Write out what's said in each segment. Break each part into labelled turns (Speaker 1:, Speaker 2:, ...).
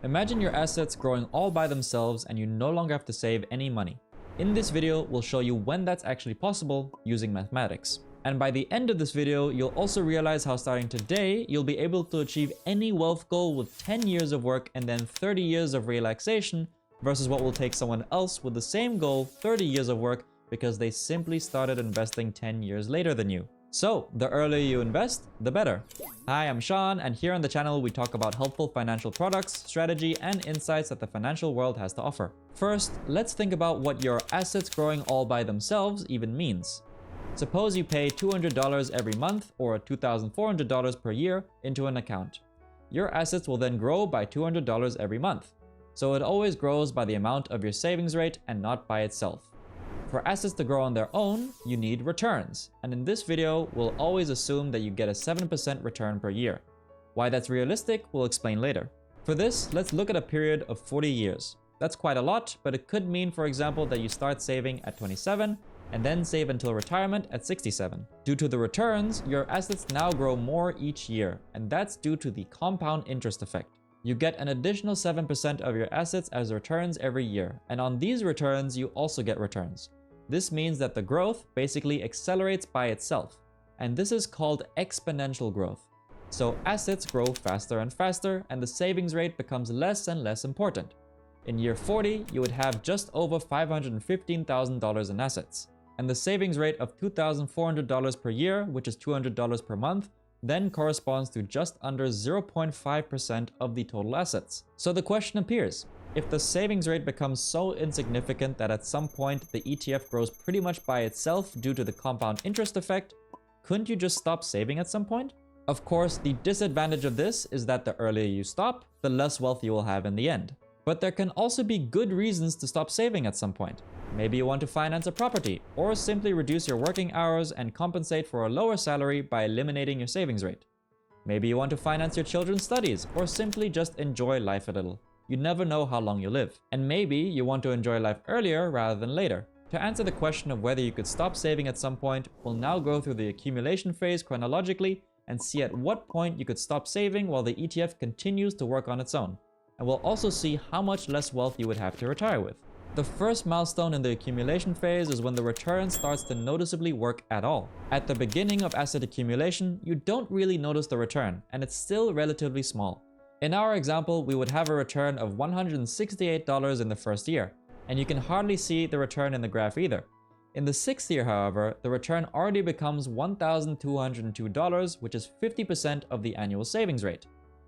Speaker 1: Imagine your assets growing all by themselves and you no longer have to save any money. In this video, we'll show you when that's actually possible using mathematics. And by the end of this video, you'll also realize how starting today, you'll be able to achieve any wealth goal with 10 years of work and then 30 years of relaxation versus what will take someone else with the same goal 30 years of work because they simply started investing 10 years later than you. So, the earlier you invest, the better. Hi, I'm Sean, and here on the channel we talk about helpful financial products, strategy, and insights that the financial world has to offer. First, let's think about what your assets growing all by themselves even means. Suppose you pay $200 every month or $2,400 per year into an account. Your assets will then grow by $200 every month. So it always grows by the amount of your savings rate and not by itself. For assets to grow on their own, you need returns. And in this video, we'll always assume that you get a 7% return per year. Why that's realistic, we'll explain later. For this, let's look at a period of 40 years. That's quite a lot, but it could mean, for example, that you start saving at 27 and then save until retirement at 67. Due to the returns, your assets now grow more each year, and that's due to the compound interest effect. You get an additional 7% of your assets as returns every year, and on these returns, you also get returns. This means that the growth basically accelerates by itself, and this is called exponential growth. So assets grow faster and faster, and the savings rate becomes less and less important. In year 40, you would have just over $515,000 in assets, and the savings rate of $2,400 per year, which is $200 per month, then corresponds to just under 0.5% of the total assets. So the question appears, if the savings rate becomes so insignificant that at some point the ETF grows pretty much by itself due to the compound interest effect, couldn't you just stop saving at some point? Of course, the disadvantage of this is that the earlier you stop, the less wealth you will have in the end. But there can also be good reasons to stop saving at some point. Maybe you want to finance a property, or simply reduce your working hours and compensate for a lower salary by eliminating your savings rate. Maybe you want to finance your children's studies, or simply just enjoy life a little. You never know how long you live. And maybe you want to enjoy life earlier rather than later. To answer the question of whether you could stop saving at some point, we'll now go through the accumulation phase chronologically and see at what point you could stop saving while the ETF continues to work on its own. And we'll also see how much less wealth you would have to retire with. The first milestone in the accumulation phase is when the return starts to noticeably work at all. At the beginning of asset accumulation, you don't really notice the return, and it's still relatively small. In our example, we would have a return of $168 in the first year, and you can hardly see the return in the graph either. In the sixth year, however, the return already becomes $1,202, which is 50% of the annual savings rate.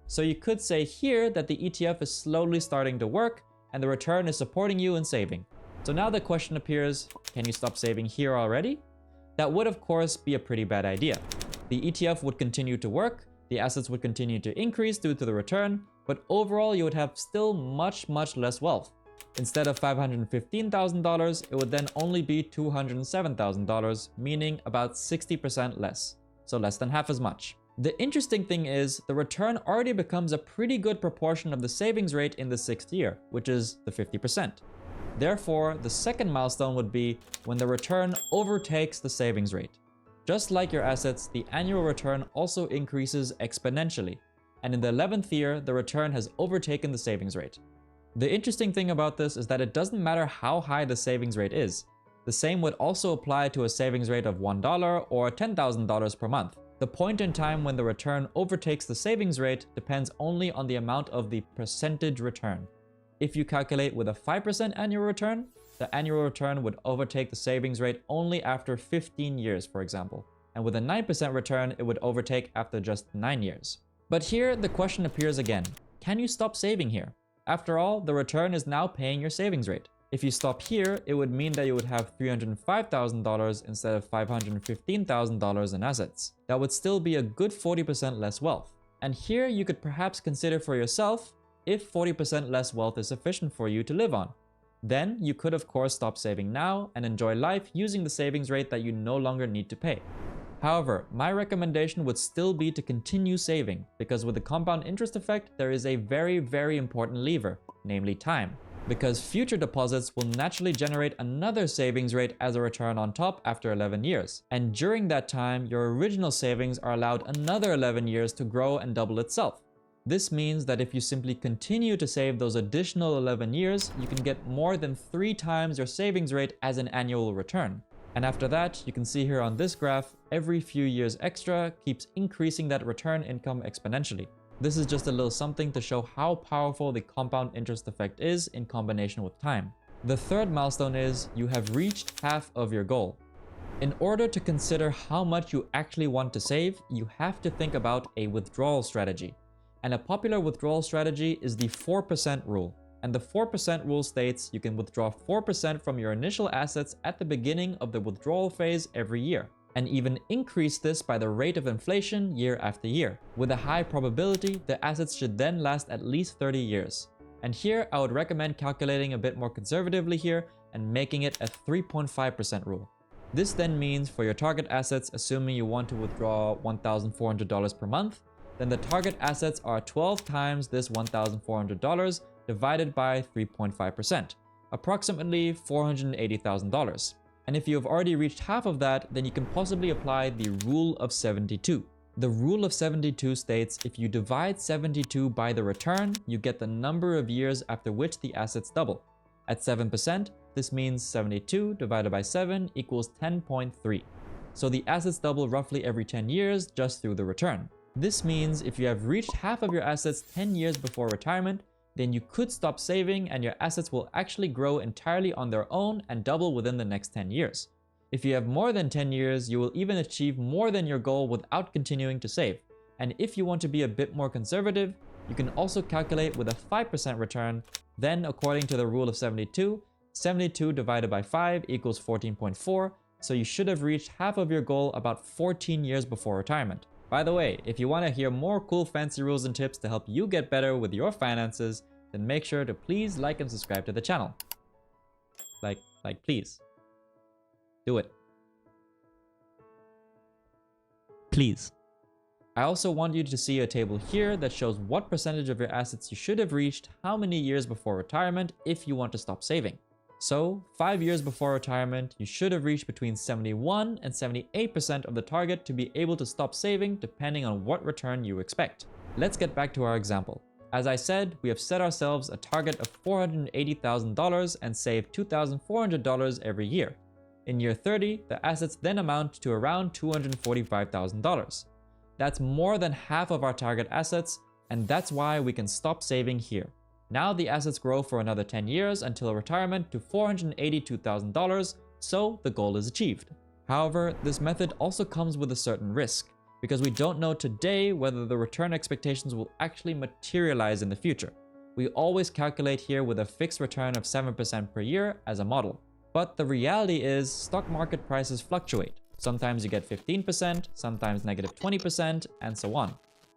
Speaker 1: So you could say here that the ETF is slowly starting to work, and the return is supporting you in saving. So now the question appears, can you stop saving here already? That would of course be a pretty bad idea. The ETF would continue to work, the assets would continue to increase due to the return, but overall you would have still much less wealth. Instead of $515,000, it would then only be $207,000, meaning about 60% less, so less than half as much. The interesting thing is, the return already becomes a pretty good proportion of the savings rate in the sixth year, which is the 50%. Therefore, the second milestone would be when the return overtakes the savings rate. Just like your assets, the annual return also increases exponentially, and in the 11th year, the return has overtaken the savings rate. The interesting thing about this is that it doesn't matter how high the savings rate is. The same would also apply to a savings rate of $1 or $10,000 per month. The point in time when the return overtakes the savings rate depends only on the amount of the percentage return. If you calculate with a 5% annual return, the annual return would overtake the savings rate only after 15 years, for example. And with a 9% return, it would overtake after just 9 years. But here, the question appears again. Can you stop saving here? After all, the return is now paying your savings rate. If you stop here, it would mean that you would have $305,000 instead of $515,000 in assets. That would still be a good 40% less wealth. And here you could perhaps consider for yourself if 40% less wealth is sufficient for you to live on. Then you could of course stop saving now and enjoy life using the savings rate that you no longer need to pay. However, my recommendation would still be to continue saving, because with the compound interest effect, there is a very important lever, namely time. Because future deposits will naturally generate another savings rate as a return on top after 11 years. And during that time, your original savings are allowed another 11 years to grow and double itself. This means that if you simply continue to save those additional 11 years, you can get more than 3 times your savings rate as an annual return. And after that, you can see here on this graph, every few years extra keeps increasing that return income exponentially. This is just a little something to show how powerful the compound interest effect is in combination with time. The third milestone is you have reached half of your goal. In order to consider how much you actually want to save, you have to think about a withdrawal strategy. And a popular withdrawal strategy is the 4% rule. And the 4% rule states you can withdraw 4% from your initial assets at the beginning of the withdrawal phase every year, and even increase this by the rate of inflation year after year. With a high probability, the assets should then last at least 30 years. And here, I would recommend calculating a bit more conservatively here and making it a 3.5% rule. This then means for your target assets, assuming you want to withdraw $1,400 per month, then the target assets are 12 times this $1,400 divided by 3.5%, approximately $480,000. And if you have already reached half of that, then you can possibly apply the rule of 72. The rule of 72 states if you divide 72 by the return, you get the number of years after which the assets double. At 7%, this means 72 divided by 7 equals 10.3. So the assets double roughly every 10 years just through the return. This means if you have reached half of your assets 10 years before retirement, then you could stop saving and your assets will actually grow entirely on their own and double within the next 10 years. If you have more than 10 years, you will even achieve more than your goal without continuing to save. And if you want to be a bit more conservative, you can also calculate with a 5% return. Then, according to the rule of 72, 72 divided by 5 equals 14.4, so you should have reached half of your goal about 14 years before retirement. By the way, if you want to hear more cool fancy rules and tips to help you get better with your finances, then make sure to please like and subscribe to the channel. Like please. Do it. Please. I also want you to see a table here that shows what percentage of your assets you should have reached how many years before retirement if you want to stop saving. So, 5 years before retirement, you should have reached between 71 and 78% of the target to be able to stop saving depending on what return you expect. Let's get back to our example. As I said, we have set ourselves a target of $480,000 and save $2,400 every year. In year 30, the assets then amount to around $245,000. That's more than half of our target assets, and that's why we can stop saving here. Now the assets grow for another 10 years until retirement to $482,000, so the goal is achieved. However, this method also comes with a certain risk, because we don't know today whether the return expectations will actually materialize in the future. We always calculate here with a fixed return of 7% per year as a model. But the reality is stock market prices fluctuate. Sometimes you get 15%, sometimes negative 20%, and so on.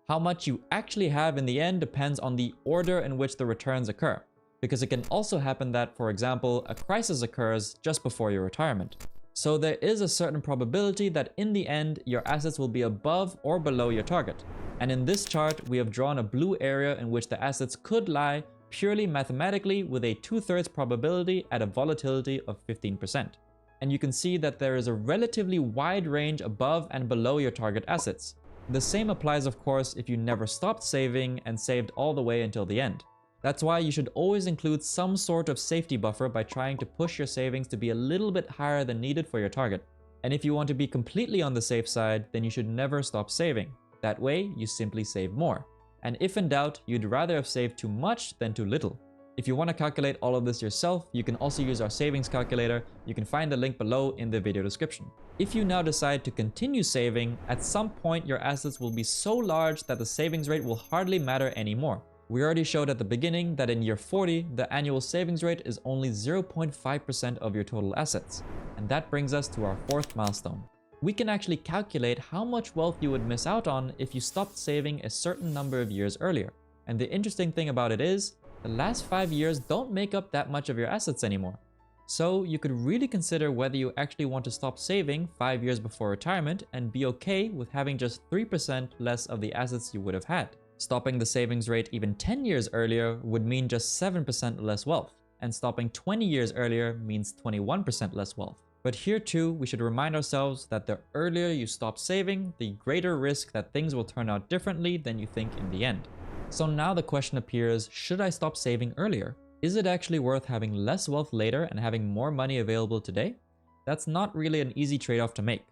Speaker 1: How much you actually have in the end depends on the order in which the returns occur, because it can also happen that, for example, a crisis occurs just before your retirement. So there is a certain probability that in the end, your assets will be above or below your target. And in this chart, we have drawn a blue area in which the assets could lie purely mathematically with a 2/3 probability at a volatility of 15%. And you can see that there is a relatively wide range above and below your target assets. The same applies, of course, if you never stopped saving and saved all the way until the end. That's why you should always include some sort of safety buffer by trying to push your savings to be a little bit higher than needed for your target. And if you want to be completely on the safe side, then you should never stop saving. That way, you simply save more. And if in doubt, you'd rather have saved too much than too little. If you want to calculate all of this yourself, you can also use our savings calculator. You can find the link below in the video description. If you now decide to continue saving, at some point your assets will be so large that the savings rate will hardly matter anymore. We already showed at the beginning that in year 40, the annual savings rate is only 0.5% of your total assets. And that brings us to our fourth milestone. We can actually calculate how much wealth you would miss out on if you stopped saving a certain number of years earlier. And the interesting thing about it is, the last 5 years don't make up that much of your assets anymore. So you could really consider whether you actually want to stop saving 5 years before retirement and be okay with having just 3% less of the assets you would have had. Stopping the savings rate even 10 years earlier would mean just 7% less wealth, and stopping 20 years earlier means 21% less wealth. But here too, we should remind ourselves that the earlier you stop saving, the greater risk that things will turn out differently than you think in the end. So now the question appears, should I stop saving earlier? Is it actually worth having less wealth later and having more money available today? That's not really an easy trade-off to make,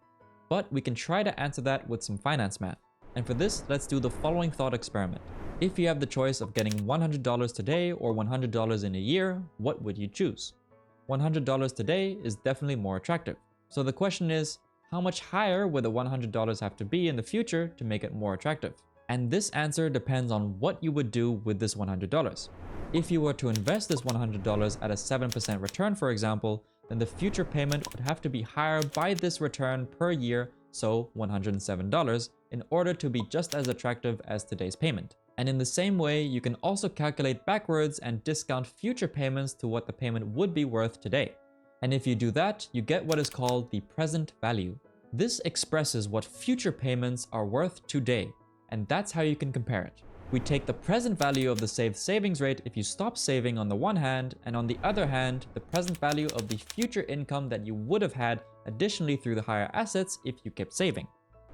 Speaker 1: but we can try to answer that with some finance math. And for this, let's do the following thought experiment. If you have the choice of getting $100 today or $100 in a year, what would you choose? $100 today is definitely more attractive. So the question is, how much higher would the $100 have to be in the future to make it more attractive? And this answer depends on what you would do with this $100. If you were to invest this $100 at a 7% return, for example, then the future payment would have to be higher by this return per year, so $107, in order to be just as attractive as today's payment. And in the same way, you can also calculate backwards and discount future payments to what the payment would be worth today. And if you do that, you get what is called the present value. This expresses what future payments are worth today, and that's how you can compare it. We take the present value of the saved savings rate if you stop saving on the one hand, and on the other hand, the present value of the future income that you would have had additionally through the higher assets if you kept saving.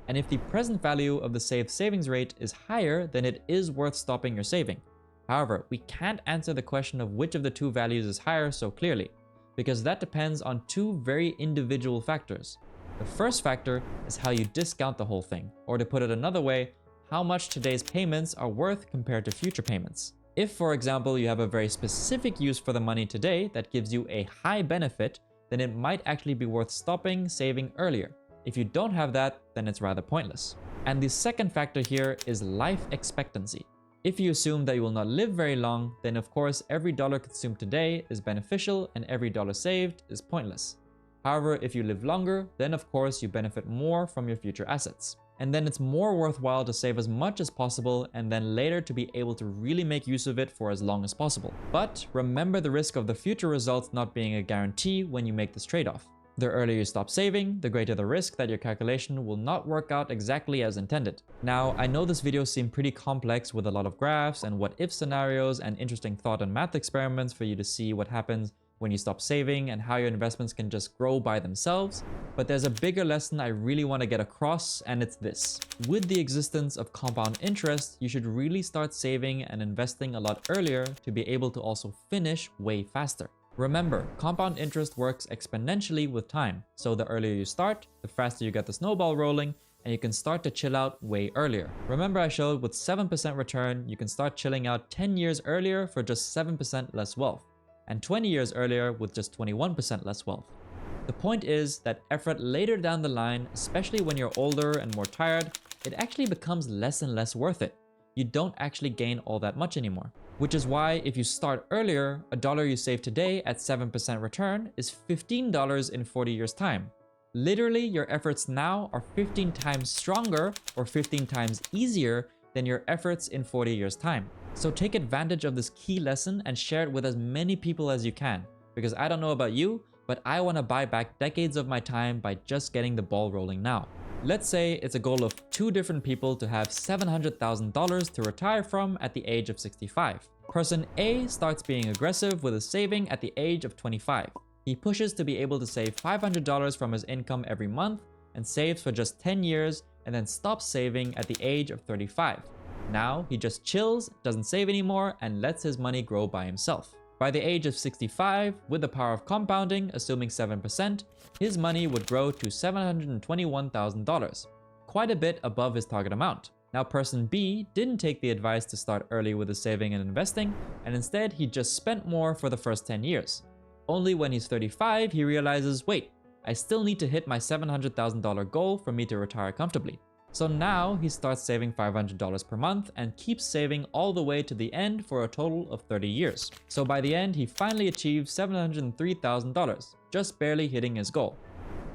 Speaker 1: And if the present value of the saved savings rate is higher, then it is worth stopping your saving. However, we can't answer the question of which of the two values is higher so clearly, because that depends on two very individual factors. The first factor is how you discount the whole thing, or to put it another way, how much today's payments are worth compared to future payments. If, for example, you have a very specific use for the money today that gives you a high benefit, then it might actually be worth stopping saving earlier. If you don't have that, then it's rather pointless. And the second factor here is life expectancy. If you assume that you will not live very long, then of course every dollar consumed today is beneficial and every dollar saved is pointless. However, if you live longer, then of course you benefit more from your future assets. And then it's more worthwhile to save as much as possible and then later to be able to really make use of it for as long as possible. But remember the risk of the future results not being a guarantee when you make this trade-off. The earlier you stop saving, the greater the risk that your calculation will not work out exactly as intended. Now, I know this video seemed pretty complex with a lot of graphs and what-if scenarios and interesting thought and math experiments for you to see what happens when you stop saving and how your investments can just grow by themselves. But there's a bigger lesson I really want to get across, and it's this. With the existence of compound interest, you should really start saving and investing a lot earlier to be able to also finish way faster. Remember, compound interest works exponentially with time, so the earlier you start, the faster you get the snowball rolling, and you can start to chill out way earlier. Remember I showed with 7% return, you can start chilling out 10 years earlier for just 7% less wealth, and 20 years earlier with just 21% less wealth. The point is that effort later down the line, especially when you're older and more tired, it actually becomes less and less worth it. You don't actually gain all that much anymore. Which is why if you start earlier, a dollar you save today at 7% return is $15 in 40 years time. Literally, your efforts now are 15 times stronger or 15 times easier than your efforts in 40 years time. So take advantage of this key lesson and share it with as many people as you can, because I don't know about you, but I want to buy back decades of my time by just getting the ball rolling now. Let's say it's a goal of 2 different people to have $700,000 to retire from at the age of 65. Person A starts being aggressive with his saving at the age of 25. He pushes to be able to save $500 from his income every month and saves for just 10 years and then stops saving at the age of 35. Now he just chills, doesn't save anymore, and lets his money grow by himself. By the age of 65, with the power of compounding, assuming 7%, his money would grow to $721,000, quite a bit above his target amount. Now person B didn't take the advice to start early with his saving and investing, and instead he just spent more for the first 10 years. Only when he's 35, he realizes, wait, I still need to hit my $700,000 goal for me to retire comfortably. So now he starts saving $500 per month and keeps saving all the way to the end for a total of 30 years. So by the end, he finally achieved $703,000, just barely hitting his goal.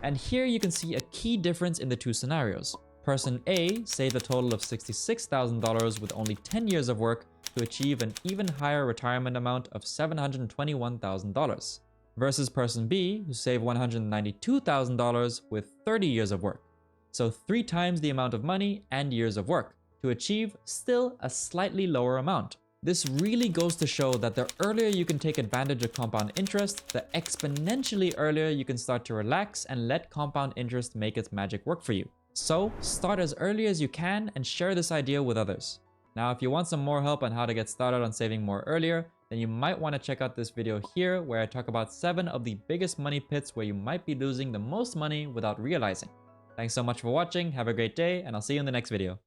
Speaker 1: And here you can see a key difference in the two scenarios. Person A saved a total of $66,000 with only 10 years of work to achieve an even higher retirement amount of $721,000, versus person B, who saved $192,000 with 30 years of work. So 3 times the amount of money and years of work to achieve still a slightly lower amount. This really goes to show that the earlier you can take advantage of compound interest, the exponentially earlier you can start to relax and let compound interest make its magic work for you. So start as early as you can and share this idea with others. Now, if you want some more help on how to get started on saving more earlier, then you might want to check out this video here where I talk about 7 of the biggest money pits where you might be losing the most money without realizing. Thanks so much for watching, have a great day, and I'll see you in the next video.